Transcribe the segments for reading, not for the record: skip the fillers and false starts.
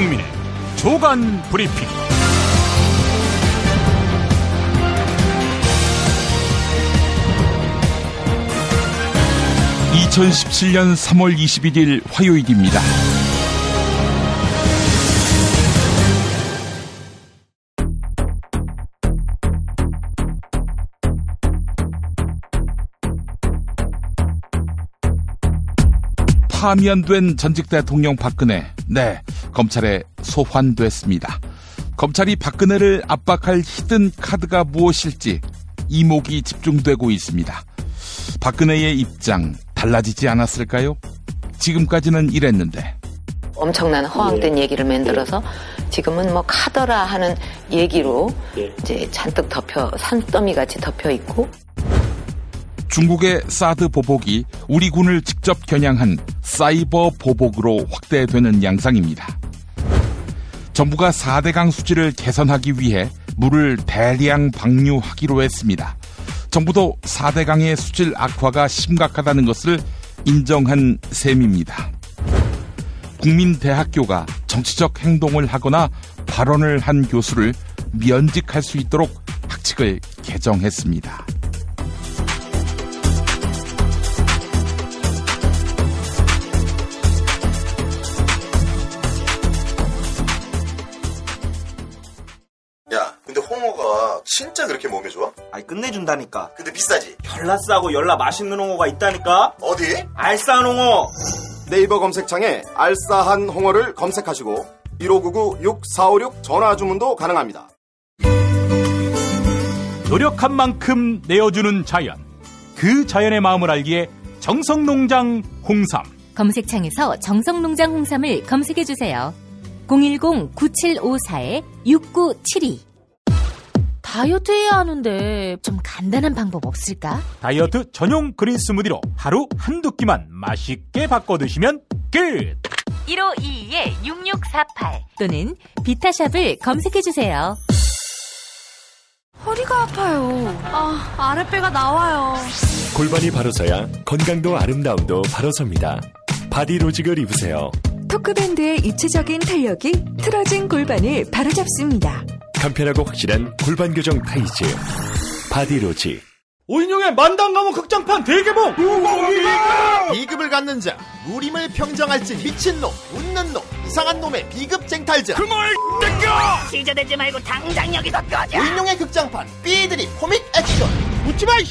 김용민의 조간 브리핑. 2017년 3월 21일 화요일입니다. 파면된 전직 대통령 박근혜, 검찰에 소환됐습니다. 검찰이 박근혜를 압박할 히든 카드가 무엇일지 이목이 집중되고 있습니다. 박근혜의 입장 달라지지 않았을까요? 지금까지는 이랬는데. 엄청난 허황된 얘기를 만들어서 지금은 뭐 카더라 하는 얘기로 이제 잔뜩 산더미같이 덮여 있고. 중국의 사드 보복이 우리 군을 직접 겨냥한 사이버 보복으로 확대되는 양상입니다. 정부가 4대강 수질을 개선하기 위해 물을 대량 방류하기로 했습니다. 정부도 4대강의 수질 악화가 심각하다는 것을 인정한 셈입니다. 국민대학교가 정치적 행동을 하거나 발언을 한 교수를 면직할 수 있도록 학칙을 개정했습니다. 근데 홍어가 진짜 그렇게 몸에 좋아? 아니 끝내준다니까. 근데 비싸지? 열라 싸고 열라 맛있는 홍어가 있다니까. 어디? 알싸한 홍어. 네이버 검색창에 알싸한 홍어를 검색하시고 1599-6456 전화주문도 가능합니다. 노력한 만큼 내어주는 자연, 그 자연의 마음을 알기에 정성농장 홍삼. 검색창에서 정성농장 홍삼을 검색해주세요. 010-9754-6972. 다이어트 해야 하는데 좀 간단한 방법 없을까? 다이어트 전용 그린 스무디로 하루 한두 끼만 맛있게 바꿔 드시면 끝! 1522-6648 또는 비타샵을 검색해주세요. 허리가 아파요. 아랫배가 나와요. 골반이 바로 서야 건강도 아름다움도 바로 섭니다. 바디로직을 입으세요. 토크밴드의 입체적인 탄력이 틀어진 골반을 바로잡습니다. 간편하고 확실한 골반 교정 타이즈 바디로직. 오인용의 만당 가문 극장판 대개봉. 비급을 갖는 자, 무림을 평정할지 미친놈, 웃는 놈, 이상한 놈의 비급 쟁탈자. 그말 땡겨! 시저대지 말고 당장 여기서 꺼져. 오인용의 극장판 삐들이 코믹 액션. 웃지마 이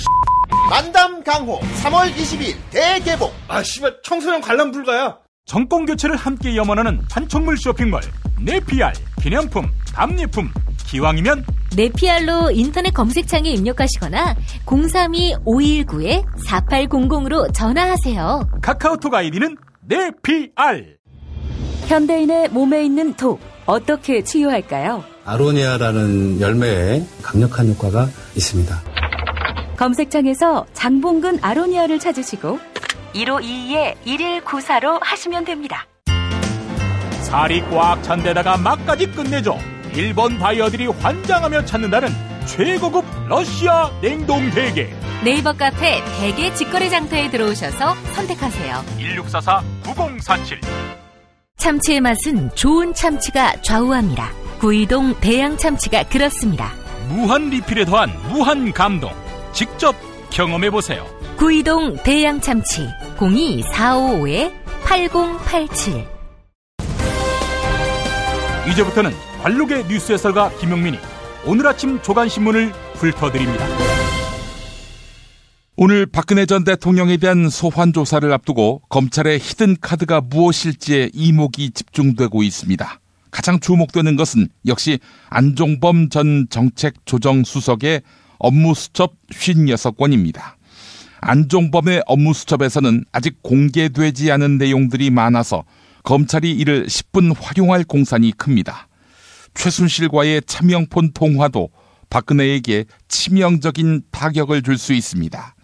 만담 강호 3월 22일 대개봉. 씨발 청소년 관람 불가야. 정권 교체를 함께 염원하는 판촉물 쇼핑몰 네피알. 기념품, 답례품, 기왕이면 네피알로 인터넷 검색창에 입력하시거나 032-519-4800으로 전화하세요. 카카오톡 아이디는 네피알. 현대인의 몸에 있는 독, 어떻게 치유할까요? 아로니아라는 열매에 강력한 효과가 있습니다. 검색창에서 장봉근 아로니아를 찾으시고 1522-1194로 하시면 됩니다. 살이 꽉 찬 데다가 맛까지 끝내줘. 일본 바이어들이 환장하며 찾는다는 최고급 러시아 냉동 대게. 네이버 카페 대게 직거래 장터에 들어오셔서 선택하세요. 1644-9047. 참치의 맛은 좋은 참치가 좌우합니다. 구이동 대양 참치가 그렇습니다. 무한 리필에 더한 무한 감동. 직접 경험해보세요. 구이동 대양 참치 02-455-8087. 이제부터는 관록의 뉴스 해설가 김용민이 오늘 아침 조간신문을 훑어드립니다. 오늘 박근혜 전 대통령에 대한 소환 조사를 앞두고 검찰의 히든 카드가 무엇일지에 이목이 집중되고 있습니다. 가장 주목되는 것은 역시 안종범 전 정책조정수석의 업무수첩 56건입니다. 안종범의 업무수첩에서는 아직 공개되지 않은 내용들이 많아서 검찰이 이를 10분 활용할 공산이 큽니다. 최순실과의 차명폰 통화도 박근혜에게 치명적인 타격을 줄 수 있습니다.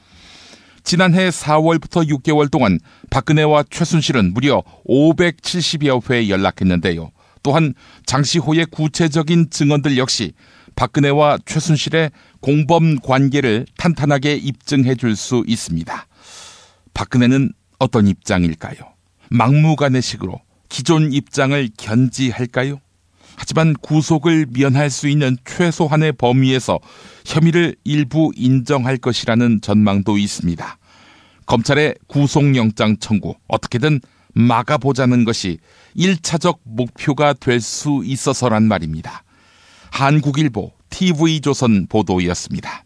지난해 4월부터 6개월 동안 박근혜와 최순실은 무려 570여 회 연락했는데요. 또한 장시호의 구체적인 증언들 역시 박근혜와 최순실의 공범 관계를 탄탄하게 입증해 줄 수 있습니다. 박근혜는 어떤 입장일까요? 막무가내식으로 기존 입장을 견지할까요? 하지만 구속을 면할 수 있는 최소한의 범위에서 혐의를 일부 인정할 것이라는 전망도 있습니다. 검찰의 구속영장 청구 어떻게든 막아보자는 것이 1차적 목표가 될 수 있어서란 말입니다. 한국일보, TV조선 보도였습니다.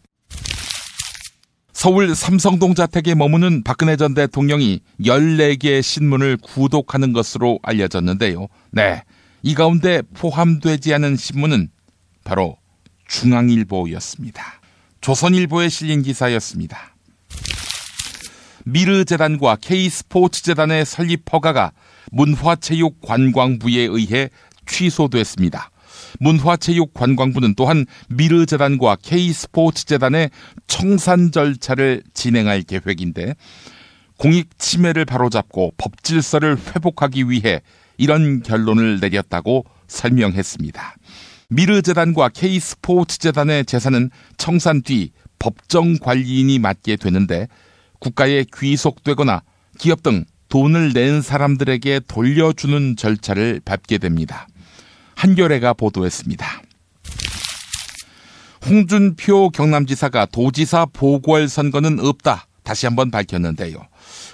서울 삼성동 자택에 머무는 박근혜 전 대통령이 14개의 신문을 구독하는 것으로 알려졌는데요. 네, 이 가운데 포함되지 않은 신문은 바로 중앙일보였습니다. 조선일보에 실린 기사였습니다. 미르재단과 K스포츠재단의 설립 허가가 문화체육관광부에 의해 취소됐습니다. 문화체육관광부는 또한 미르재단과 K스포츠재단의 청산 절차를 진행할 계획인데 공익 침해를 바로잡고 법 질서를 회복하기 위해 이런 결론을 내렸다고 설명했습니다. 미르재단과 K스포츠재단의 재산은 청산 뒤 법정 관리인이 맡게 되는데 국가에 귀속되거나 기업 등 돈을 낸 사람들에게 돌려주는 절차를 밟게 됩니다. 한겨레가 보도했습니다. 홍준표 경남지사가 도지사 보궐선거는 없다 다시 한번 밝혔는데요.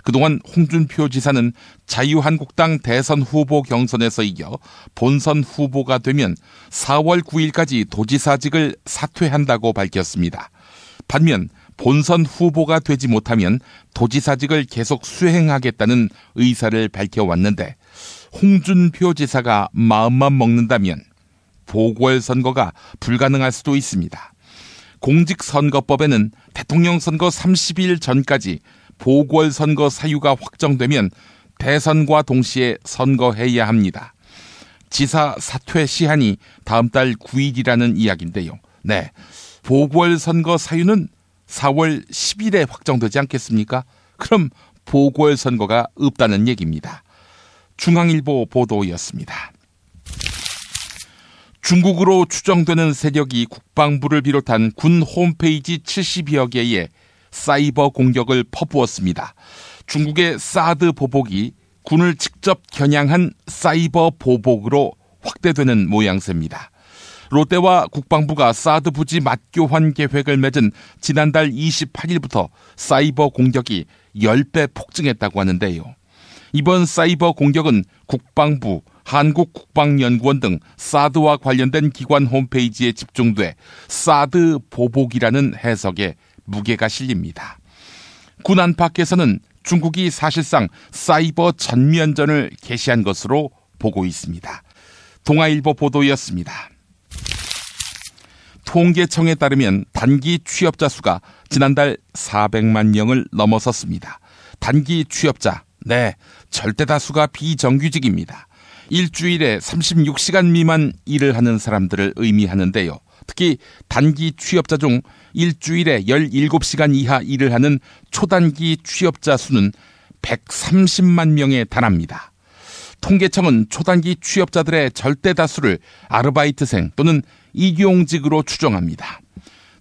그동안 홍준표 지사는 자유한국당 대선 후보 경선에서 이겨 본선 후보가 되면 4월 9일까지 도지사직을 사퇴한다고 밝혔습니다. 반면 본선 후보가 되지 못하면 도지사직을 계속 수행하겠다는 의사를 밝혀왔는데 홍준표 지사가 마음만 먹는다면 보궐선거가 불가능할 수도 있습니다. 공직선거법에는 대통령 선거 30일 전까지 보궐선거 사유가 확정되면 대선과 동시에 선거해야 합니다. 지사 사퇴 시한이 다음 달 9일이라는 이야기인데요. 네, 보궐선거 사유는 4월 10일에 확정되지 않겠습니까? 그럼 보궐선거가 없다는 얘기입니다. 중앙일보 보도였습니다. 중국으로 추정되는 세력이 국방부를 비롯한 군 홈페이지 70여 개에 사이버 공격을 퍼부었습니다. 중국의 사드 보복이 군을 직접 겨냥한 사이버 보복으로 확대되는 모양새입니다. 롯데와 국방부가 사드 부지 맞교환 계획을 맺은 지난달 28일부터 사이버 공격이 10배 폭증했다고 하는데요. 이번 사이버 공격은 국방부, 한국국방연구원 등 사드와 관련된 기관 홈페이지에 집중돼 사드 보복이라는 해석에 무게가 실립니다. 군 안팎에서는 중국이 사실상 사이버 전면전을 개시한 것으로 보고 있습니다. 동아일보 보도였습니다. 통계청에 따르면 단기 취업자 수가 지난달 400만 명을 넘어섰습니다. 단기 취업자, 네, 절대 다수가 비정규직입니다. 일주일에 36시간 미만 일을 하는 사람들을 의미하는데요. 특히 단기 취업자 중 일주일에 17시간 이하 일을 하는 초단기 취업자 수는 130만 명에 달합니다. 통계청은 초단기 취업자들의 절대 다수를 아르바이트생 또는 일용직으로 추정합니다.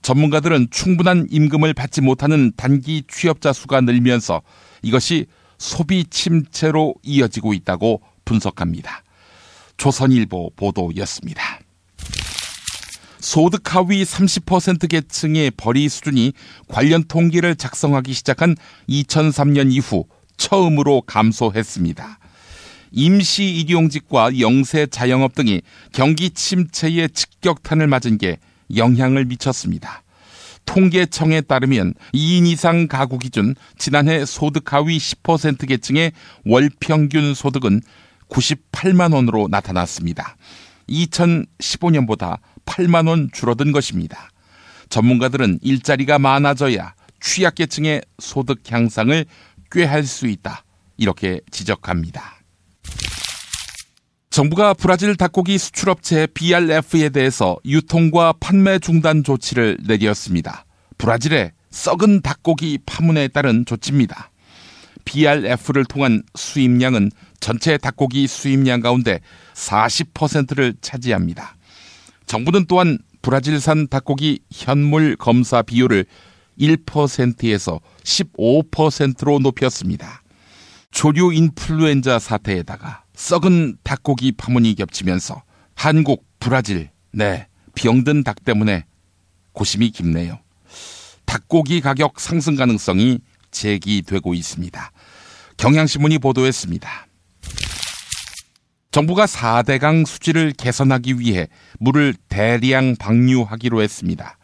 전문가들은 충분한 임금을 받지 못하는 단기 취업자 수가 늘면서 이것이 소비 침체로 이어지고 있다고 분석합니다. 조선일보 보도였습니다. 소득 하위 30% 계층의 벌이 수준이 관련 통계를 작성하기 시작한 2003년 이후 처음으로 감소했습니다. 임시 일용직과 영세 자영업 등이 경기 침체의 직격탄을 맞은 게 영향을 미쳤습니다. 통계청에 따르면 2인 이상 가구 기준 지난해 소득 하위 10% 계층의 월 평균 소득은 98만 원으로 나타났습니다. 2015년보다 8만 원 줄어든 것입니다. 전문가들은 일자리가 많아져야 취약계층의 소득 향상을 꾀할 수 있다, 이렇게 지적합니다. 정부가 브라질 닭고기 수출업체 BRF에 대해서 유통과 판매 중단 조치를 내렸습니다. 브라질의 썩은 닭고기 파문에 따른 조치입니다. BRF를 통한 수입량은 전체 닭고기 수입량 가운데 40%를 차지합니다. 정부는 또한 브라질산 닭고기 현물 검사 비율을 1%에서 15%로 높였습니다. 조류 인플루엔자 사태에다가 썩은 닭고기 파문이 겹치면서 한국, 브라질, 병든 닭 때문에 고심이 깊네요. 닭고기 가격 상승 가능성이 제기되고 있습니다. 경향신문이 보도했습니다. 정부가 4대강 수질을 개선하기 위해 물을 대량 방류하기로 했습니다.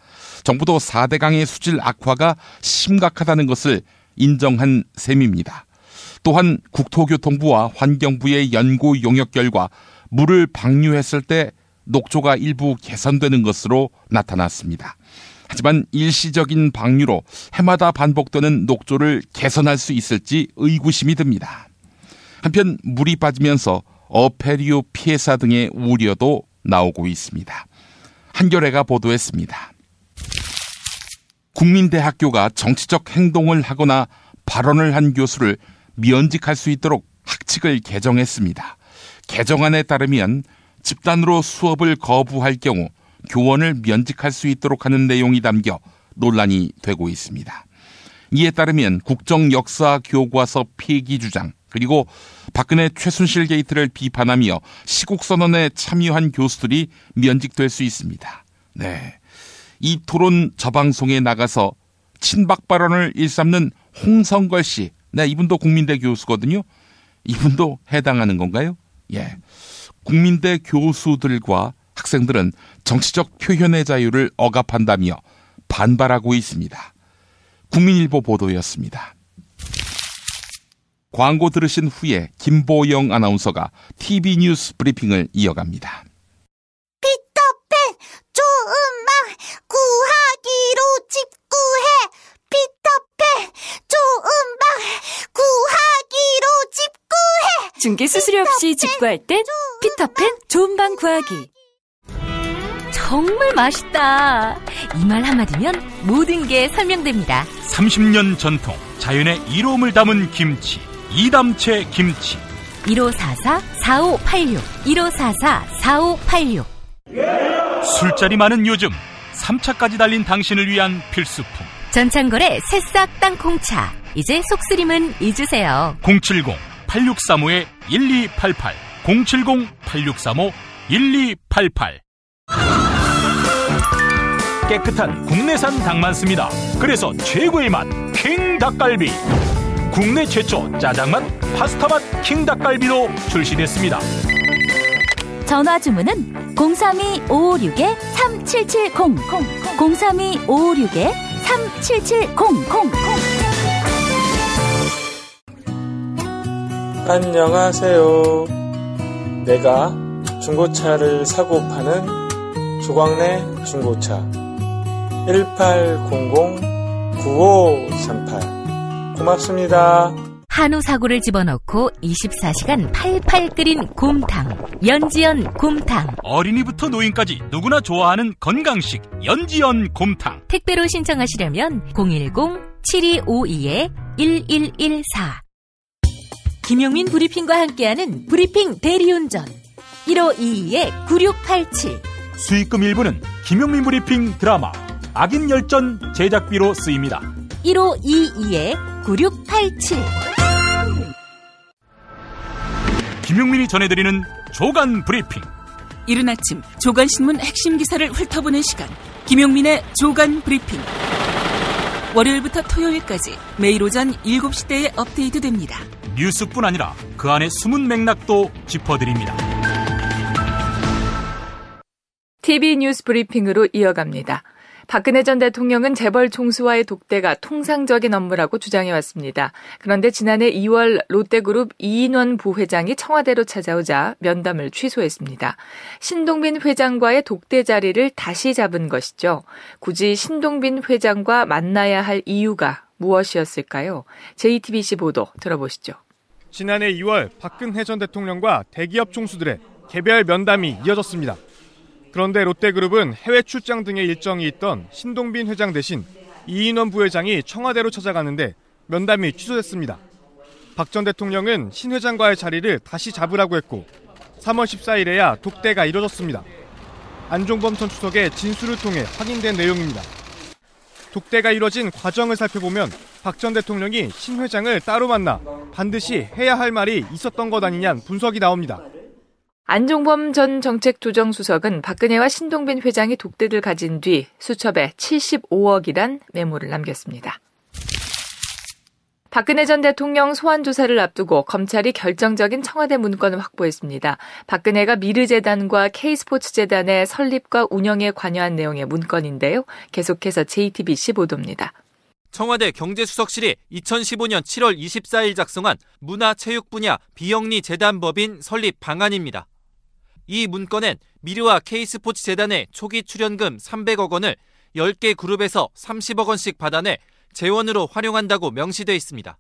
정부도 4대강의 수질 악화가 심각하다는 것을 인정한 셈입니다. 또한 국토교통부와 환경부의 연구 용역 결과 물을 방류했을 때 녹조가 일부 개선되는 것으로 나타났습니다. 하지만 일시적인 방류로 해마다 반복되는 녹조를 개선할 수 있을지 의구심이 듭니다. 한편 물이 빠지면서 어패류 피해사 등의 우려도 나오고 있습니다. 한겨레가 보도했습니다. 국민대학교가 정치적 행동을 하거나 발언을 한 교수를 면직할 수 있도록 학칙을 개정했습니다. 개정안에 따르면 집단으로 수업을 거부할 경우 교원을 면직할 수 있도록 하는 내용이 담겨 논란이 되고 있습니다. 이에 따르면 국정역사교과서 폐기 주장, 그리고 박근혜 최순실 게이트를 비판하며 시국선언에 참여한 교수들이 면직될 수 있습니다. 이 토론 저방송에 나가서 친박 발언을 일삼는 홍성걸 씨, 이분도 국민대 교수거든요. 이분도 해당하는 건가요? 국민대 교수들과 학생들은 정치적 표현의 자유를 억압한다며 반발하고 있습니다. 국민일보 보도였습니다. 광고 들으신 후에 김보영 아나운서가 TV 뉴스 브리핑을 이어갑니다. 피터팬 좋은 방 구하기로 집구해. 피터팬 좋은 방 구하기로 집구해. 중개 수수료 없이 집구할 땐 피터팬 좋은 방 구하기. 정말 맛있다. 이 말 한마디면 모든 게 설명됩니다. 30년 전통 자연의 이로움을 담은 김치, 이담채 김치. 1544-4586 1544-4586. 술자리 많은 요즘 3차까지 달린 당신을 위한 필수품 전창걸의 새싹 땅콩차. 이제 속쓰림은 잊으세요. 070-8635-1288 070-8635-1288. 깨끗한 국내산 닭만 씁니다. 그래서 최고의 맛 킹 닭갈비. 국내 최초 짜장맛, 파스타맛 킹 닭갈비도 출시됐습니다. 전화 주문은 032-556-3770 032-556-3770. 안녕하세요. 내가 중고차를 사고 파는 조광래 중고차 1800-9538 고맙습니다. 한우 사고를 집어넣고 24시간 팔팔 끓인 곰탕, 연지연 곰탕. 어린이부터 노인까지 누구나 좋아하는 건강식 연지연 곰탕. 택배로 신청하시려면 010-7252-1114. 김용민 브리핑과 함께하는 브리핑 대리운전 1522-9687. 수익금 일부는 김용민 브리핑 드라마 악인 열전 제작비로 쓰입니다. 1522-9687. 김용민이 전해드리는 조간 브리핑. 이른 아침 조간신문 핵심 기사를 훑어보는 시간, 김용민의 조간 브리핑. 월요일부터 토요일까지 매일 오전 7시대에 업데이트됩니다. 뉴스뿐 아니라 그 안에 숨은 맥락도 짚어드립니다. TV 뉴스 브리핑으로 이어갑니다. 박근혜 전 대통령은 재벌 총수와의 독대가 통상적인 업무라고 주장해왔습니다. 그런데 지난해 2월 롯데그룹 이인원 부회장이 청와대로 찾아오자 면담을 취소했습니다. 신동빈 회장과의 독대 자리를 다시 잡은 것이죠. 굳이 신동빈 회장과 만나야 할 이유가 무엇이었을까요? JTBC 보도 들어보시죠. 지난해 2월 박근혜 전 대통령과 대기업 총수들의 개별 면담이 이어졌습니다. 그런데 롯데그룹은 해외 출장 등의 일정이 있던 신동빈 회장 대신 이인원 부회장이 청와대로 찾아갔는데 면담이 취소됐습니다. 박 전 대통령은 신 회장과의 자리를 다시 잡으라고 했고 3월 14일에야 독대가 이뤄졌습니다. 안종범 전 추석의 진술을 통해 확인된 내용입니다. 독대가 이뤄진 과정을 살펴보면 박 전 대통령이 신 회장을 따로 만나 반드시 해야 할 말이 있었던 것 아니냐는 분석이 나옵니다. 안종범 전 정책조정수석은 박근혜와 신동빈 회장이 독대를 가진 뒤 수첩에 75억이란 메모를 남겼습니다. 박근혜 전 대통령 소환조사를 앞두고 검찰이 결정적인 청와대 문건을 확보했습니다. 박근혜가 미르재단과 K스포츠재단의 설립과 운영에 관여한 내용의 문건인데요. 계속해서 JTBC 보도입니다. 청와대 경제수석실이 2015년 7월 24일 작성한 문화체육 분야 비영리 재단법인 설립 방안입니다. 이 문건엔 미르와 K스포츠재단의 초기 출연금 300억 원을 10개 그룹에서 30억 원씩 받아내 재원으로 활용한다고 명시되어 있습니다.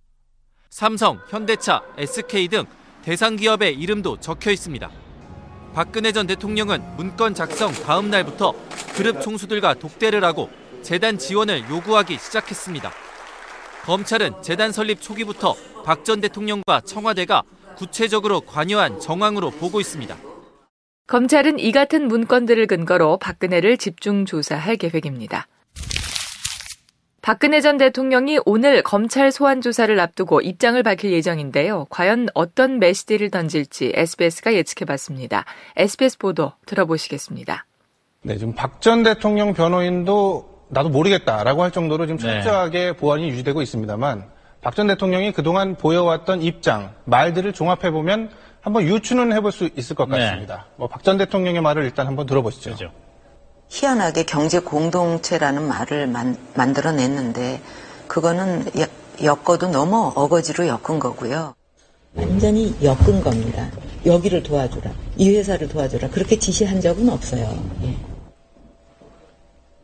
삼성, 현대차, SK 등 대상 기업의 이름도 적혀 있습니다. 박근혜 전 대통령은 문건 작성 다음 날부터 그룹 총수들과 독대를 하고 재단 지원을 요구하기 시작했습니다. 검찰은 재단 설립 초기부터 박 전 대통령과 청와대가 구체적으로 관여한 정황으로 보고 있습니다. 검찰은 이 같은 문건들을 근거로 박근혜를 집중 조사할 계획입니다. 박근혜 전 대통령이 오늘 검찰 소환 조사를 앞두고 입장을 밝힐 예정인데요. 과연 어떤 메시지를 던질지 SBS가 예측해봤습니다. SBS 보도 들어보시겠습니다. 네, 지금 박 전 대통령 변호인도 나도 모르겠다라고 할 정도로 지금 철저하게 보안이 유지되고 있습니다만 박 전 대통령이 그동안 보여왔던 입장, 말들을 종합해보면 한번 유추는 해볼 수 있을 것 같습니다. 박 전 대통령의 말을 일단 한번 들어보시죠. 그렇죠. 희한하게 경제 공동체라는 말을 만들어냈는데 그거는 엮어도 너무 어거지로 엮은 거고요. 완전히 엮은 겁니다. 여기를 도와주라, 이 회사를 도와주라 그렇게 지시한 적은 없어요. 예.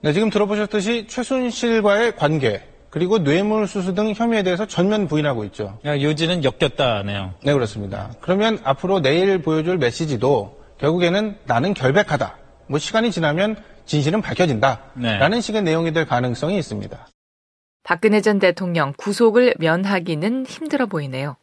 네, 지금 들어보셨듯이 최순실과의 관계 그리고 뇌물수수 등 혐의에 대해서 전면 부인하고 있죠. 요지는 엮였다네요. 네, 그렇습니다. 그러면 앞으로 내일 보여줄 메시지도 결국에는 나는 결백하다. 시간이 지나면 진실은 밝혀진다. 라는 식의 내용이 될 가능성이 있습니다. 박근혜 전 대통령 구속을 면하기는 힘들어 보이네요.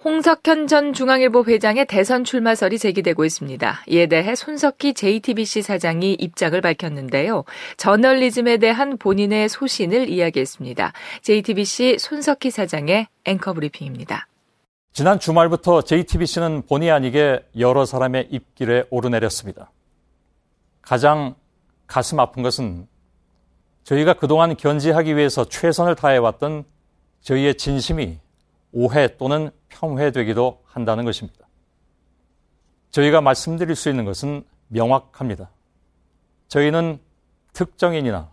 홍석현 전 중앙일보 회장의 대선 출마설이 제기되고 있습니다. 이에 대해 손석희 JTBC 사장이 입장을 밝혔는데요. 저널리즘에 대한 본인의 소신을 이야기했습니다. JTBC 손석희 사장의 앵커 브리핑입니다. 지난 주말부터 JTBC는 본의 아니게 여러 사람의 입길에 오르내렸습니다. 가장 가슴 아픈 것은 저희가 그동안 견지하기 위해서 최선을 다해왔던 저희의 진심이 오해 또는 폄훼되기도 한다는 것입니다. 저희가 말씀드릴 수 있는 것은 명확합니다. 저희는 특정인이나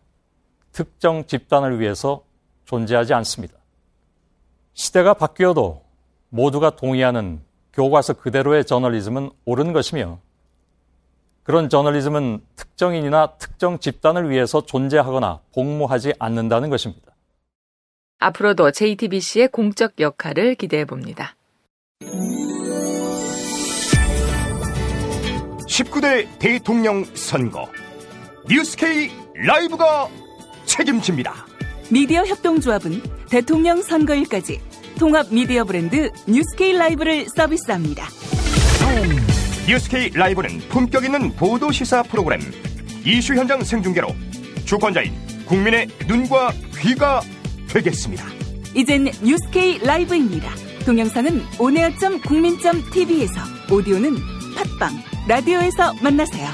특정 집단을 위해서 존재하지 않습니다. 시대가 바뀌어도 모두가 동의하는 교과서 그대로의 저널리즘은 옳은 것이며 그런 저널리즘은 특정인이나 특정 집단을 위해서 존재하거나 복무하지 않는다는 것입니다. 앞으로도 JTBC의 공적 역할을 기대해봅니다. 19대 대통령 선거 뉴스K 라이브가 책임집니다. 미디어 협동조합은 대통령 선거일까지 통합 미디어 브랜드 뉴스K 라이브를 서비스합니다. 뉴스K 라이브는 품격 있는 보도 시사 프로그램, 이슈 현장 생중계로 주권자인 국민의 눈과 귀가 되겠습니다. 이젠 뉴스K 라이브입니다. 동영상은 온에어.국민.tv에서, 오디오는 팟빵, 라디오에서 만나세요.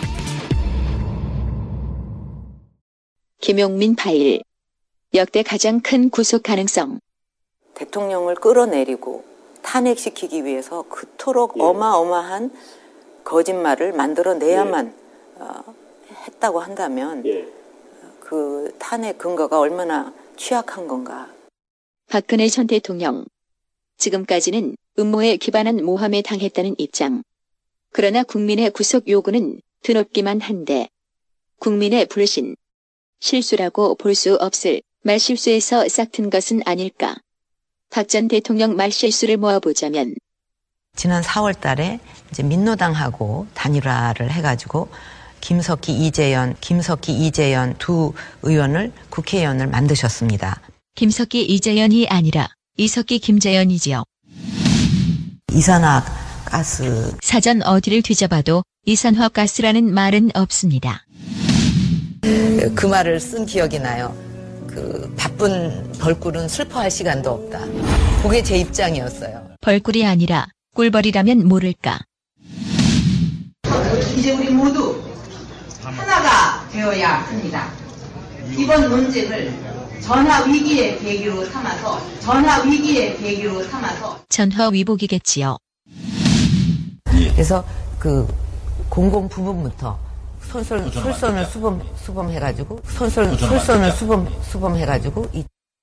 김용민 파일. 역대 가장 큰 구속 가능성. 대통령을 끌어내리고 탄핵시키기 위해서 그토록 어마어마한 거짓말을 만들어내야만 했다고 한다면 그 탄핵 근거가 얼마나 취약한 건가. 박근혜 전 대통령. 지금까지는 음모에 기반한 모함에 당했다는 입장. 그러나 국민의 구속 요구는 드높기만 한데 국민의 불신, 실수라고 볼 수 없을 말실수에서 싹튼 것은 아닐까. 박 전 대통령 말실수를 모아보자면 지난 4월 달에 이제 민노당하고 단일화를 해가지고 김석희, 이재연 두 의원을 국회의원을 만드셨습니다. 김석희, 이재연이 아니라 이석희, 김재연이지요. 이산화가스. 사전 어디를 뒤져봐도 이산화가스라는 말은 없습니다. 그 말을 쓴 기억이 나요. 그 바쁜 벌꿀은 슬퍼할 시간도 없다. 그게 제 입장이었어요. 벌꿀이 아니라 꿀벌이라면 모를까. 이제 우리 모두 하나가 되어야 합니다. 이번 논쟁을 전화위기의 계기로 삼아서 전화위복이겠지요. 그래서 그 공공 부분부터 솔선을 수범해가지고 수범해가지고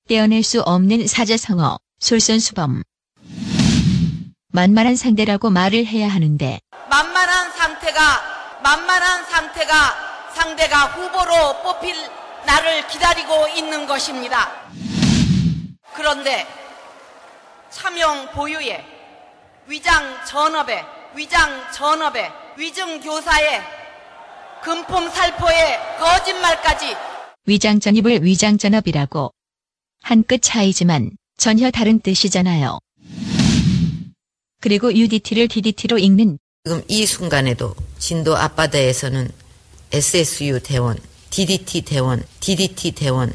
떼어낼 수 없는 사자성어 솔선수범. 만만한 상대라고 말을 해야 하는데 만만한 상태가 상대가 후보로 뽑힐 나를 기다리고 있는 것입니다. 그런데 차명 보유에 위장 전업에 위증 교사에 금품 살포에 거짓말까지 위장전입을 위장전업이라고 한 끗 차이지만 전혀 다른 뜻이잖아요. 그리고 UDT를 DDT로 읽는 지금 이 순간에도 진도 앞바다에서는 SSU 대원, DDT 대원,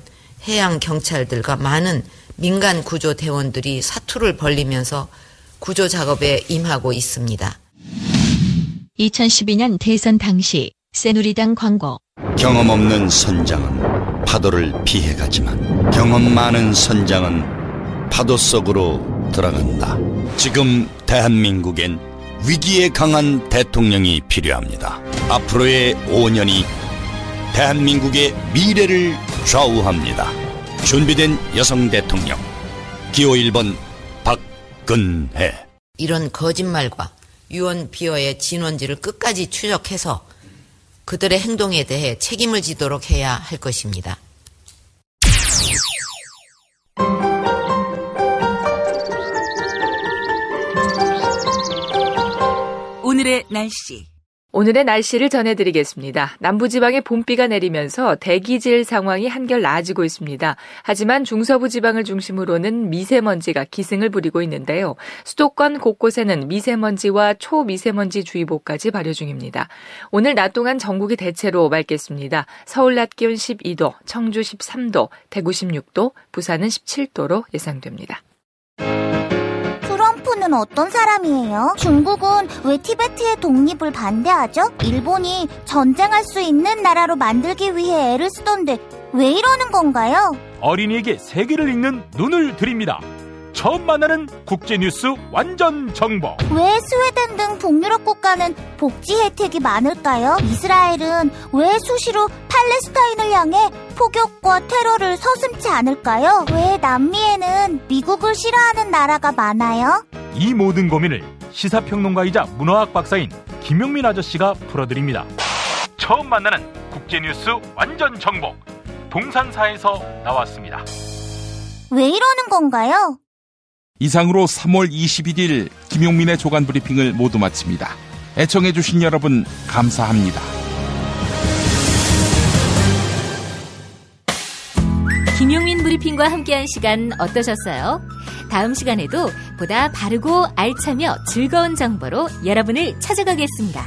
해양 경찰들과 많은 민간 구조 대원들이 사투를 벌리면서 구조 작업에 임하고 있습니다. 2012년 대선 당시 새누리당 광고. 경험 없는 선장은 파도를 피해가지만 경험 많은 선장은 파도 속으로 들어간다. 지금 대한민국엔 위기에 강한 대통령이 필요합니다. 앞으로의 5년이 대한민국의 미래를 좌우합니다. 준비된 여성 대통령 기호 1번 박근혜. 이런 거짓말과 유언 비어의 진원지를 끝까지 추적해서 그들의 행동에 대해 책임을 지도록 해야 할 것입니다. 오늘의 날씨. 오늘의 날씨를 전해드리겠습니다. 남부지방에 봄비가 내리면서 대기질 상황이 한결 나아지고 있습니다. 하지만 중서부 지방을 중심으로는 미세먼지가 기승을 부리고 있는데요. 수도권 곳곳에는 미세먼지와 초미세먼지 주의보까지 발효 중입니다. 오늘 낮 동안 전국이 대체로 맑겠습니다. 서울 낮 기온 12도, 청주 13도, 대구 16도, 부산은 17도로 예상됩니다. 트럼프는 어떤 사람이에요? 중국은 왜 티베트의 독립을 반대하죠? 일본이 전쟁할 수 있는 나라로 만들기 위해 애를 쓰던데 왜 이러는 건가요? 어린이에게 세계를 읽는 눈을 드립니다. 처음 만나는 국제뉴스 완전 정보. 왜 스웨덴 등 북유럽 국가는 복지 혜택이 많을까요? 이스라엘은 왜 수시로 팔레스타인을 향해 폭격과 테러를 서슴지 않을까요? 왜 남미에는 미국을 싫어하는 나라가 많아요? 이 모든 고민을 시사평론가이자 문화학 박사인 김용민 아저씨가 풀어드립니다. 처음 만나는 국제뉴스 완전 정보. 동산사에서 나왔습니다. 왜 이러는 건가요? 이상으로 3월 21일 김용민의 조간 브리핑을 모두 마칩니다. 애청해주신 여러분 감사합니다. 김용민 브리핑과 함께한 시간 어떠셨어요? 다음 시간에도 보다 바르고 알차며 즐거운 정보로 여러분을 찾아가겠습니다.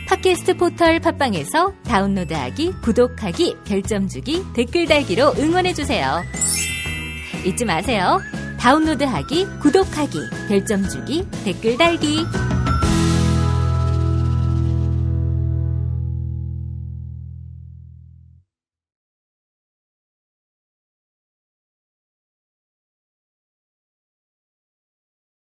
팟캐스트 포털 팟빵에서 다운로드하기, 구독하기, 별점 주기, 댓글 달기로 응원해주세요. 잊지 마세요. 다운로드하기, 구독하기, 별점 주기, 댓글 달기.